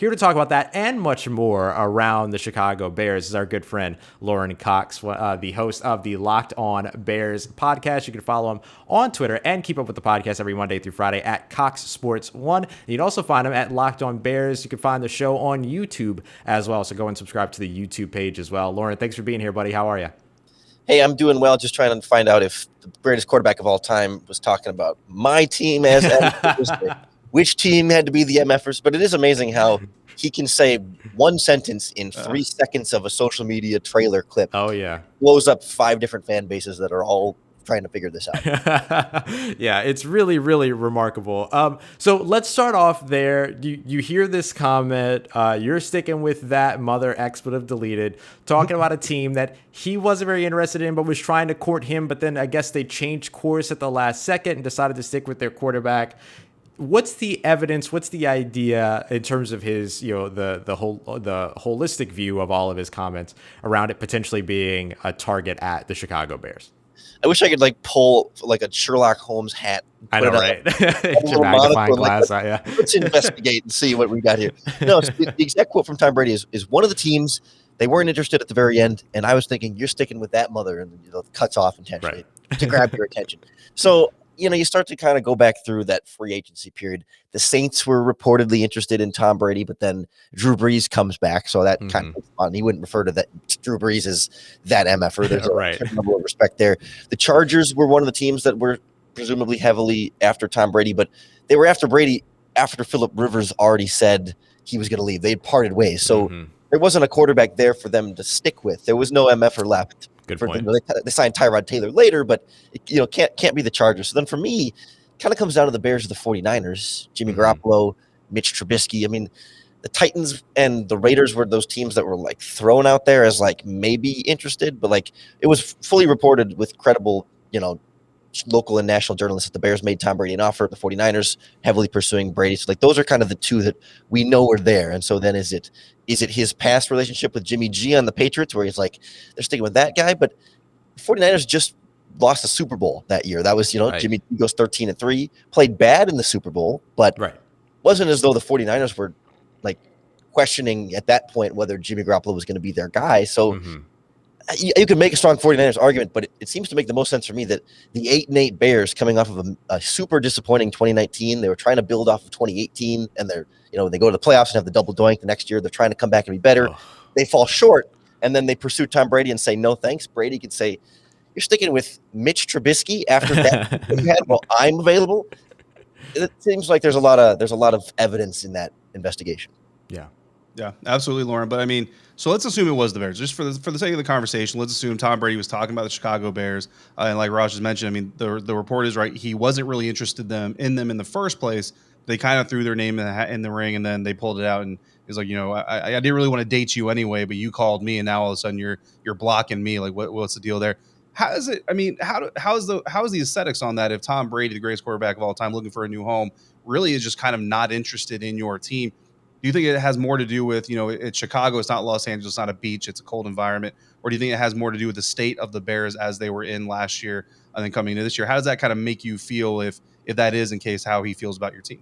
Here to talk about that and much more around the Chicago Bears is our good friend Lorin Cox, the host of the Locked On Bears podcast. You can follow him on Twitter and keep up with the podcast every Monday through Friday at Cox Sports 1. You can also find him at Locked On Bears. You can find the show on YouTube as well, so go and subscribe to the YouTube page as well. Lorin, thanks for being here, buddy. How are you? Hey, I'm doing well. Just trying to find out if the greatest quarterback of all time was talking about my team as which team had to be the MFers. But it is amazing how he can say one sentence in 3 seconds of a social media trailer clip. Oh, yeah. Blows up 5 different fan bases that are all trying to figure this out. Yeah, it's really, really remarkable. So let's start off there. You hear this comment. You're sticking with that mother expletive deleted, talking about a team that he wasn't very interested in, but was trying to court him. But then I guess they changed course at the last second and decided to stick with their quarterback. What's the evidence? What's the idea in terms of his, the holistic view of all of his comments around it potentially being a target at the Chicago Bears? I wish I could pull a Sherlock Holmes hat. I know, right? Magnifying glass. Yeah. Let's investigate and see what we got here. No, so the exact quote from Tom Brady is one of the teams, they weren't interested at the very end, and I was thinking, you're sticking with that mother, and cuts off intentionally to grab your attention. So, you start to kind of go back through that free agency period. The Saints were reportedly interested in Tom Brady, but then Drew Brees comes back, so that kind of fun. He wouldn't refer to that Drew Brees as that MFer. There's a level of respect there. The Chargers were one of the teams that were presumably heavily after Tom Brady, but they were after Brady after Phillip Rivers already said he was going to leave. They had parted ways, so there wasn't a quarterback there for them to stick with. There was no MFer left. Good point. They signed Tyrod Taylor later, but can't be the Chargers. So then for me, kind of comes down to the Bears or the 49ers, Jimmy Garoppolo, Mitch Trubisky. I mean, the Titans and the Raiders were those teams that were thrown out there as maybe interested, but it was fully reported with credible, local and national journalists that the Bears made Tom Brady an offer. The 49ers heavily pursuing Brady. So those are kind of the two that we know are there. And so then is it his past relationship with Jimmy G on the Patriots where he's they're sticking with that guy? But the 49ers just lost the Super Bowl that year. That was, Jimmy G goes 13-3, played bad in the Super Bowl, but wasn't as though the 49ers were questioning at that point whether Jimmy Garoppolo was going to be their guy. So you can make a strong 49ers argument, but it seems to make the most sense for me that the 8-8 Bears coming off of a super disappointing 2019, they were trying to build off of 2018, and they're, they go to the playoffs and have the double doink the next year. They're trying to come back and be better. They fall short, and then they pursue Tom Brady and say, no, thanks. Brady could say, you're sticking with Mitch Trubisky after that you had, well, I'm available. It seems like there's a lot of evidence in that investigation. Yeah, absolutely, Lorin. But I mean, so let's assume it was the Bears. Just for the sake of the conversation, let's assume Tom Brady was talking about the Chicago Bears. And like Raj just mentioned, I mean, the report is right. He wasn't really interested in them in the first place. They kind of threw their name in the ring, and then they pulled it out. And he's like, I didn't really want to date you anyway, but you called me, and now all of a sudden you're blocking me. What's the deal there? How is it? I mean, how's the aesthetics on that? If Tom Brady, the greatest quarterback of all time, looking for a new home, really is just kind of not interested in your team. Do you think it has more to do with, it's Chicago, it's not Los Angeles, it's not a beach, it's a cold environment? Or do you think it has more to do with the state of the Bears as they were in last year and then coming into this year? How does that kind of make you feel if that is in case how he feels about your team?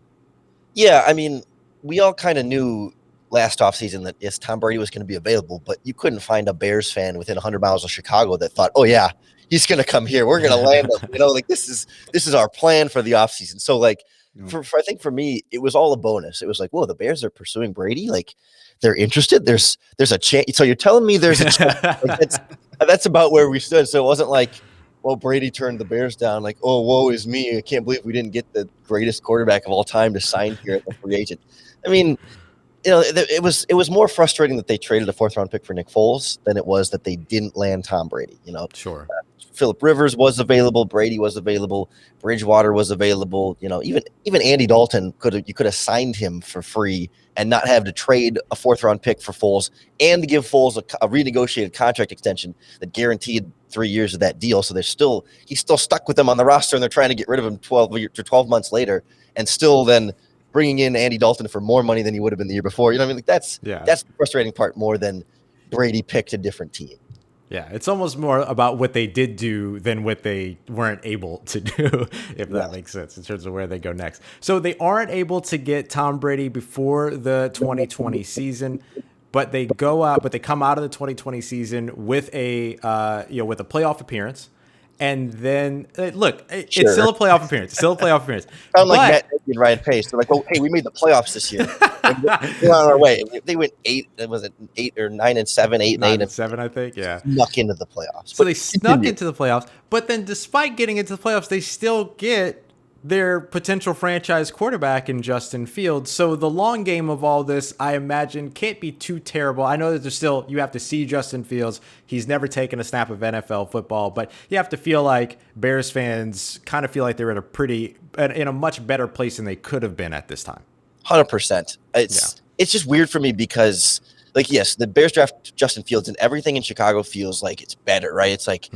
Yeah, I mean, we all kind of knew last offseason that yes, Tom Brady was going to be available, but you couldn't find a Bears fan within 100 miles of Chicago that thought, oh yeah, he's going to come here. We're going to land him. This is our plan for the offseason. So I think for me, it was all a bonus. It was whoa, the Bears are pursuing Brady. They're interested. There's a chance. So you're telling me there's a chance. That's about where we stood. So it wasn't well, Brady turned the Bears down. Oh, woe is me. I can't believe we didn't get the greatest quarterback of all time to sign here at the free agent. I mean, it was more frustrating that they traded a 4th-round pick for Nick Foles than it was that they didn't land Tom Brady. Sure. Phillip Rivers was available, Brady was available, Bridgewater was available. Even Andy Dalton you could have signed him for free and not have to trade a 4th-round pick for Foles and to give Foles a renegotiated contract extension that guaranteed 3 years of that deal. So he's still stuck with them on the roster, and they're trying to get rid of him 12 months later, and still then bringing in Andy Dalton for more money than he would have been the year before. That's the frustrating part more than Brady picked a different team. Yeah, it's almost more about what they did do than what they weren't able to do, if that makes sense, in terms of where they go next. So they aren't able to get Tom Brady before the 2020 season, but they come out of the 2020 season with a with a playoff appearance. And then look, it's still a playoff appearance. Sound like But Matt Nagy and Ryan Pace. They're like, "Oh, hey, we made the playoffs this year. We're on our way." They went 8 or 9 and 7, 8 and 8 and 7, I think. Yeah, snuck into the playoffs. So they snuck into the playoffs, but then despite getting into the playoffs, they still get their potential franchise quarterback in Justin Fields. So the long game of all this, I imagine, can't be too terrible. I know that you have to see Justin Fields. He's never taken a snap of NFL football, but you have to feel like Bears fans kind of feel like they're in a much better place than they could have been at this time. 100%. It's just weird for me because, like, yes, the Bears draft Justin Fields and everything in Chicago feels like it's better, right? It's like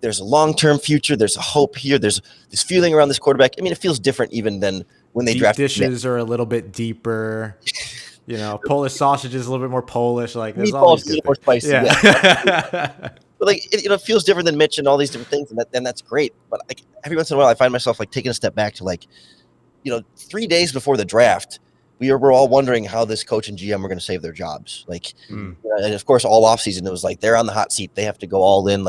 there's a long-term future. There's a hope here. There's this feeling around this quarterback. I mean, it feels different even than when they drafted. Dishes are a little bit deeper. Polish sausage is a little bit more Polish. Like there's Meatballs all these a little more spicy. Yeah. But like it feels different than Mitch and all these different things, and that's great. But like every once in a while, I find myself like taking a step back to 3 days before the draft, we were all wondering how this coach and GM were going to save their jobs. And of course, all offseason, it was like they're on the hot seat. They have to go all in,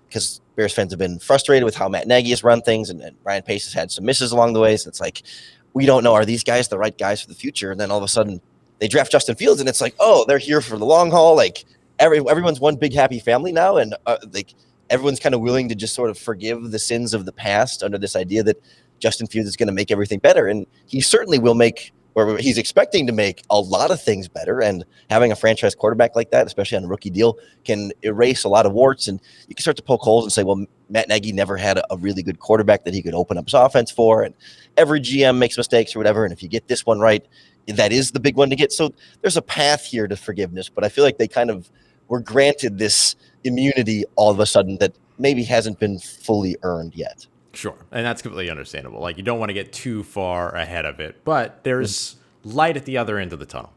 because Bears fans have been frustrated with how Matt Nagy has run things, and Ryan Pace has had some misses along the way. So it's like, we don't know, are these guys the right guys for the future? And then all of a sudden, they draft Justin Fields, and it's like, oh, they're here for the long haul. Like everyone's one big happy family now, and everyone's kind of willing to just sort of forgive the sins of the past under this idea that Justin Fields is going to make everything better, and he certainly will make. Or he's expecting to make a lot of things better, and having a franchise quarterback like that, especially on a rookie deal, can erase a lot of warts, and you can start to poke holes and say, well, Matt Nagy never had a really good quarterback that he could open up his offense for, and every GM makes mistakes or whatever, and if you get this one right, that is the big one to get. So there's a path here to forgiveness, but I feel like they kind of were granted this immunity all of a sudden that maybe hasn't been fully earned yet. Sure. And that's completely understandable. Like, you don't want to get too far ahead of it, but there's light at the other end of the tunnel.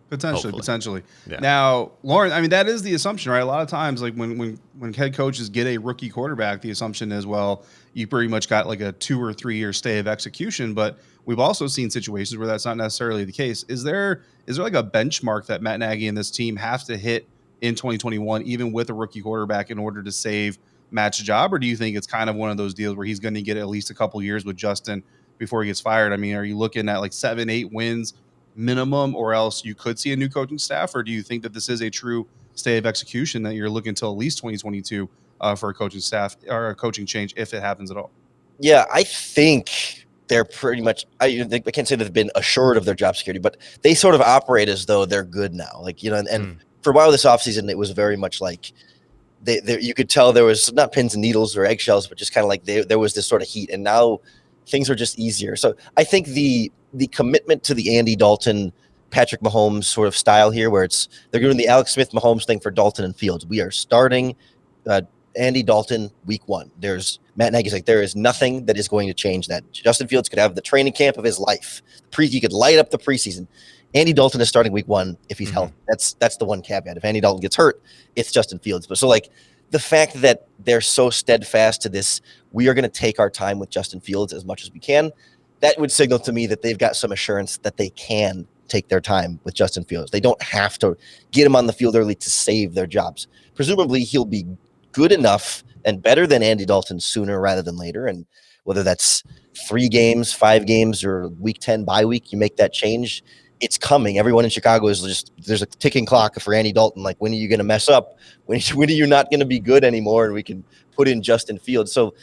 Potentially. Yeah. Now, Lorin, I mean, that is the assumption, right? A lot of times, like when head coaches get a rookie quarterback, the assumption is, well, you pretty much got like a 2 or 3 year stay of execution. But we've also seen situations where that's not necessarily the case. Is there like a benchmark that Matt Nagy and this team have to hit in 2021, even with a rookie quarterback, in order to save Matt's job? Or do you think it's kind of one of those deals where he's going to get at least a couple years with Justin before he gets fired? I mean, are you looking at like 7-8 wins minimum, or else you could see a new coaching staff? Or do you think that this is a true stay of execution that you're looking till at least 2022 for a coaching staff or a coaching change, if it happens at all? Yeah, I think they're pretty much, I can't say that they've been assured of their job security, but they sort of operate as though they're good now. And for a while this offseason, it was very much like, you could tell there was not pins and needles or eggshells, but just kind of like there was this sort of heat, and now things are just easier. So I think the commitment to the Andy Dalton, Patrick Mahomes sort of style here, where they're doing the Alex Smith Mahomes thing for Dalton and Fields. We are starting Andy Dalton week 1. Matt Nagy's like, there is nothing that is going to change that. Justin Fields could have the training camp of his life. He could light up the preseason. Andy Dalton is starting week 1 if he's healthy. That's the one caveat. If Andy Dalton gets hurt, it's Justin Fields. But so the fact that they're so steadfast to this, we are going to take our time with Justin Fields as much as we can, that would signal to me that they've got some assurance that they can take their time with Justin Fields. They don't have to get him on the field early to save their jobs. Presumably he'll be good enough and better than Andy Dalton sooner rather than later. And whether that's 3 games, 5 games, or week 10 bye week, you make that change. It's coming. Everyone in Chicago there's a ticking clock for Andy Dalton. Like, when are you going to mess up? When are you not going to be good anymore? And we can put in Justin Fields. So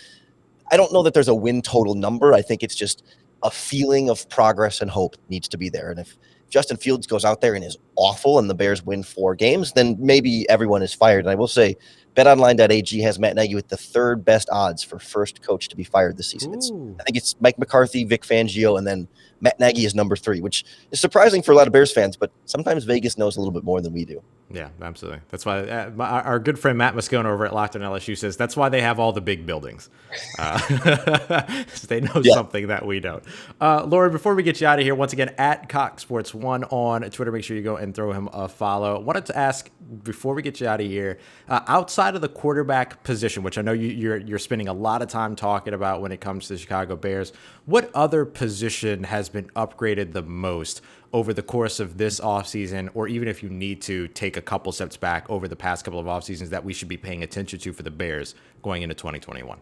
I don't know that there's a win total number. I think it's just a feeling of progress and hope needs to be there. And if Justin Fields goes out there and is awful and the Bears win 4 games, then maybe everyone is fired. And I will say, BetOnline.ag has Matt Nagy with the third best odds for first coach to be fired this season. I think it's Mike McCarthy, Vic Fangio, and then Matt Nagy is number 3, which is surprising for a lot of Bears fans, but sometimes Vegas knows a little bit more than we do. Yeah, absolutely. That's why our good friend Matt Moscona over at Locked On LSU says that's why they have all the big buildings. They know something that we don't. Lorin, before we get you out of here, once again, at CockSports1 on Twitter, make sure you go and throw him a follow. Wanted to ask, before we get you out of here, outside of the quarterback position, which I know you're spending a lot of time talking about when it comes to the Chicago Bears, what other position has been upgraded the most over the course of this offseason, or even if you need to take a couple steps back over the past couple of offseasons that we should be paying attention to for the Bears going into 2021?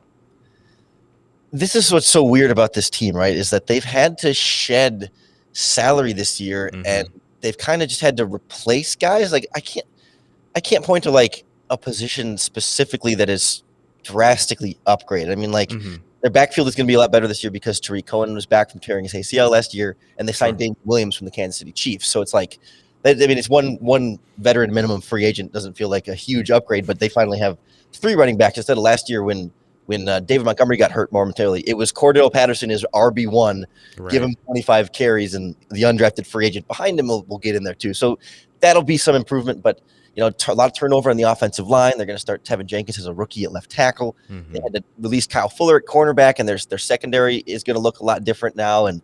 This is what's so weird about this team, right? Is that they've had to shed salary this year, and they've kind of just had to replace guys. Like I can't point to like a position specifically that is drastically upgraded. I mean, like their backfield is going to be a lot better this year because Tariq Cohen was back from tearing his ACL last year, and they signed Damian Williams from the Kansas City Chiefs. So it's like, I mean, it's one veteran minimum free agent. Doesn't feel like a huge upgrade, but they finally have 3 running backs instead of last year when David Montgomery got hurt momentarily. It was Cordell Patterson is RB1, give him 25 carries, and the undrafted free agent behind him will get in there too. So that'll be some improvement, but a lot of turnover on the offensive line. They're going to start Tevin Jenkins as a rookie at left tackle. They had to release Kyle Fuller at cornerback, and their secondary is going to look a lot different now. And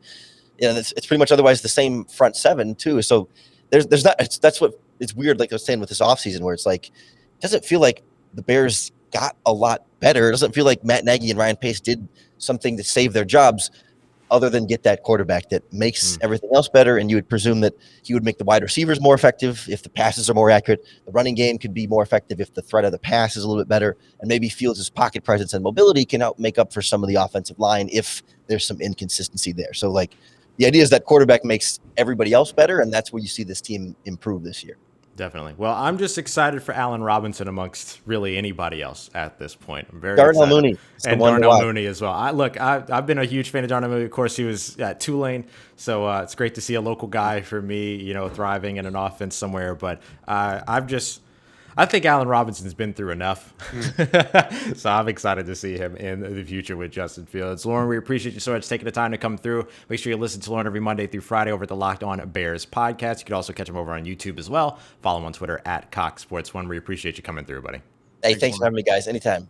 it's pretty much otherwise the same front 7 too. So there's not. That's what it's weird. Like I was saying with this offseason, where it's like, it doesn't feel like the Bears got a lot better. It doesn't feel like Matt Nagy and Ryan Pace did something to save their jobs, other than get that quarterback that makes everything else better. And you would presume that he would make the wide receivers more effective if the passes are more accurate. The running game could be more effective if the threat of the pass is a little bit better. And maybe Fields' pocket presence and mobility can make up for some of the offensive line if there's some inconsistency there. So, like, the idea is that quarterback makes everybody else better, and that's where you see this team improve this year. Definitely. Well, I'm just excited for Allen Robinson amongst really anybody else at this point. I'm very Darnell excited. Mooney. And Darnell Mooney as well. I've been a huge fan of Darnell Mooney. Of course, he was at Tulane, so it's great to see a local guy for me, thriving in an offense somewhere. But I think Allen Robinson's been through enough. So I'm excited to see him in the future with Justin Fields. Lorin, we appreciate you so much taking the time to come through. Make sure you listen to Lorin every Monday through Friday over at the Locked On Bears podcast. You can also catch him over on YouTube as well. Follow him on Twitter at CockSports1. We appreciate you coming through, buddy. Hey, thanks for having me, guys. Anytime.